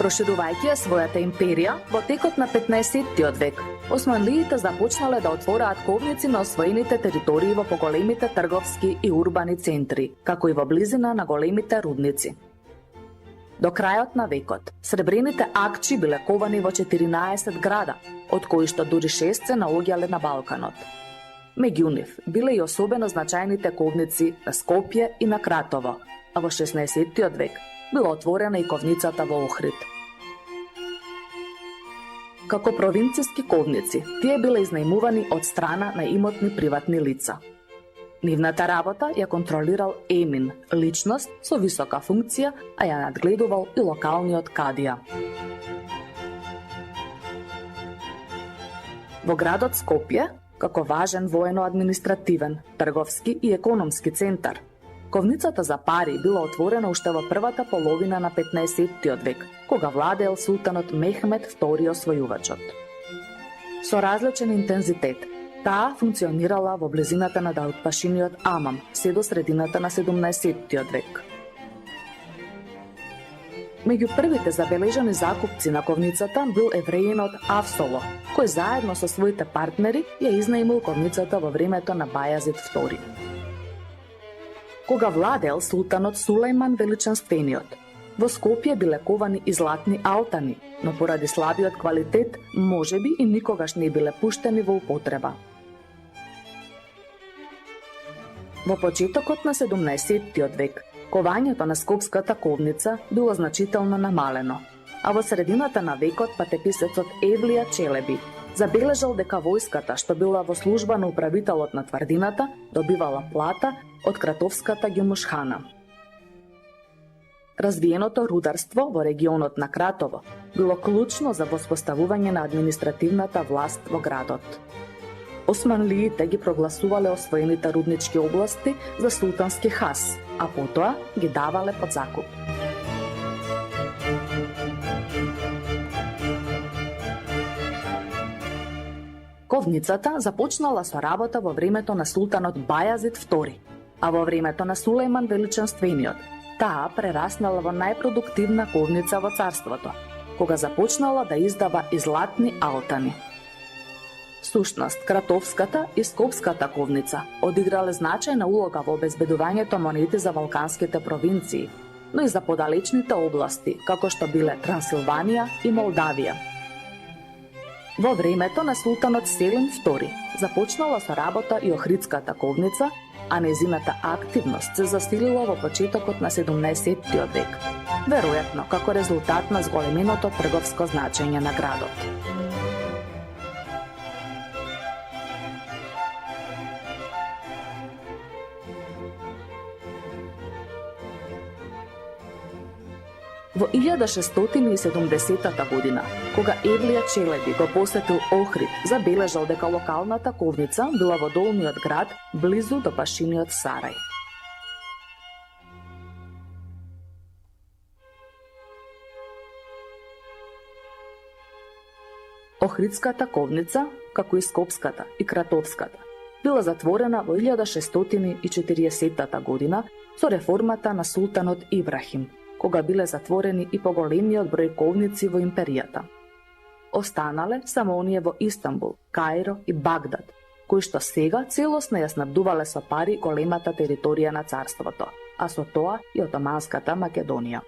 Проширувајќи ја својата империја, во текот на 15-тиот век, османлиите започнале да отвораат ковници на освоените територии во поголемите трговски и урбани центри, како и во близина на големите рудници. До крајот на векот, сребрените акчи биле ковани во 14 града, од кои што дури 6 се наоѓале на Балканот. Меѓу нив биле и особено значајните ковници на Скопје и на Кратово, а во 16-тиот век била отворена и ковницата во Охрид. Како провинциски ковници, тие биле изнајмувани од страна на имотни приватни лица. Нивната работа ја контролирал емин, личност со висока функција, а ја надгледувал и локалниот кадија. Во градот Скопје, како важен воено-административен, трговски и економски центар, ковницата за пари била отворена уште во првата половина на 15-тиот век, кога владеел султанот Мехмед II освојувачот. Со различен интензитет, таа функционирала во близината на Далпашиниот Амам, се до средината на 17-тиот век. Меѓу првите забележани закупци на ковницата бил евреинот Авсоло, кој заедно со своите партнери ја изнајмил ковницата во времето на Бајазид II. Кога владеел султанот Сулејман Величанствениот, во Скопје биле ковани и златни алтани, но поради слабиот квалитет, можеби и никогаш не биле пуштени во употреба. Во почетокот на 17-тиот век, кованјето на скопската ковница било значително намалено, а во средината на векот патеписецот Евлија Челеби забележал дека војската што била во служба на управителот на тврдината добивала плата од кратовската ѓумушхана. Развиеното рударство во регионот на Кратово било клучно за воспоставување на административната власт во градот. Османлиите ги прогласувале освоените руднички области за султански хас, а потоа ги давале под закуп. Ковницата започнала со работа во времето на султанот Бајазид II, а во времето на Сулејман Величанствениот таа прераснала во најпродуктивна ковница во царството, кога започнала да издава и златни алтани. Сушност, Кратовската и Скопската ковница одиграле значајна улога во обезбедувањето монети за балканските провинции, но и за подалечните области, како што биле Трансилванија и Молдавија. Во времето на султанот Селим II започнала со работа и Охридската ковница, а нејзината активност се засилила во почетокот на 17-тиот век, веројатно како резултат на зголеменото трговско значење на градот. Во 1670 година, кога Евлија Челеби го посетил Охрид, забележал дека локалната ковница била во долниот град, близу до Пашиниот сарај. Охридската ковница, како и Скопската и Кратовската, била затворена во 1640 година со реформата на султанот Ибрахим, кога биле затворени и поголемиот број ковници во империјата. Останале само оние во Истанбул, Каиро и Багдад, кои што сега целосно ја снабдувале со пари големата територија на царството, а со тоа и Отоманската Македонија.